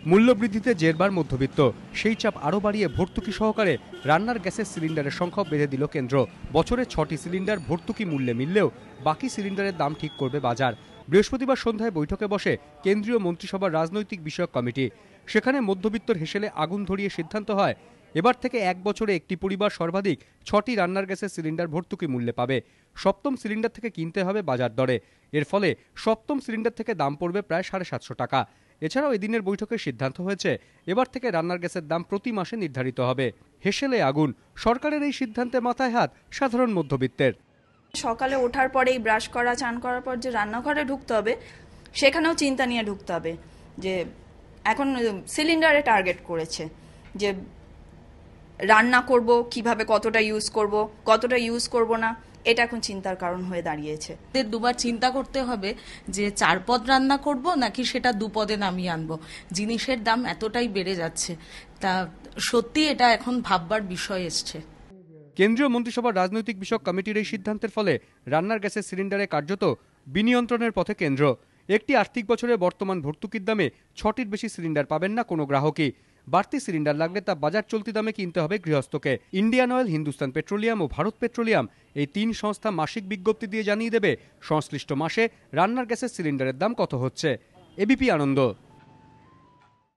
মূল্যবৃদ্ধিতে জেরবার মধ্যবিত্ত, সেই চাপ আরও বাড়িয়ে ভর্তুকি সহকারে রান্নার গ্যাসের সিলিন্ডারের সংখ্যা বেঁধে দিল কেন্দ্র। বছরে 6টি সিলিন্ডার ভর্তুকি মূল্যে মিললেও বাকি সিলিন্ডারের দাম ঠিক করবে বাজার। বৃহস্পতিবার সন্ধ্যায় বৈঠকে বসে কেন্দ্রীয় মন্ত্রিসভার রাজনৈতিক বিষয়ক কমিটি। সেখানে মধ্যবিত্তর হেসেলে আগুন ধরিয়ে সিদ্ধান্ত হয়, এবার থেকে এক বছরে একটি পরিবার সর্বাধিক 6টি রান্নার গ্যাসের সিলিন্ডার ভর্তুকি মূল্যে পাবে। সপ্তম সিলিন্ডার থেকে কিনতে হবে বাজার দরে। এর ফলে সপ্তম সিলিন্ডার থেকে দাম পড়বে প্রায় 750 টাকা। এছাড়াও এদিনের বৈঠকে সিদ্ধান্ত হয়েছে, এবার থেকে রান্নার গ্যাসের দাম প্রতি মাসে নির্ধারিত হবে। হেসেলে আগুন, সরকারের এই সিদ্ধান্তে মাথায় হাত সাধারণ মধ্যবিত্তের। সকালে ওঠার পরেই ব্রাশ করা, চান করার পর যে রান্নাঘরে ঢুকতে হবে, সেখানেও চিন্তা নিয়ে ঢুকতে হবে যে এখন সিলিন্ডারে টার্গেট করেছে যে রান্না করব কিভাবে, কতটা ইউজ করব না, এটা এখন চিন্তার কারণ হয়ে দাঁড়িয়েছে। দুবার চিন্তা করতে হবে যে 4 পদ রান্না করব নাকি সেটা 2 পদে নামিয়ে আনবো। জিনিসের দাম এতটাই বেড়ে যাচ্ছে, তা সত্যি এটা এখন ভাববার বিষয় এসছে। কেন্দ্রীয় মন্ত্রিসভার রাজনৈতিক বিষয়ক কমিটির এই সিদ্ধান্তের ফলে রান্নার গ্যাসের সিলিন্ডারে কার্যত বিনিয়ন্ত্রণের পথে কেন্দ্র। একটি আর্থিক বছরে বর্তমান ভর্তুকির দামে 6টির বেশি সিলিন্ডার পাবেন না কোনো গ্রাহকই। বাড়তি সিলিন্ডার লাগলে তা বাজার চলতি দামে কিনতে হবে গৃহস্থকে। ইন্ডিয়ান অয়েল, হিন্দুস্তান পেট্রোলিয়াম ও ভারত পেট্রোলিয়াম এই 3 সংস্থা মাসিক বিজ্ঞপ্তি দিয়ে জানিয়ে দেবে সংশ্লিষ্ট মাসে রান্নার গ্যাসের সিলিন্ডারের দাম কত হচ্ছে। এবিপি আনন্দ।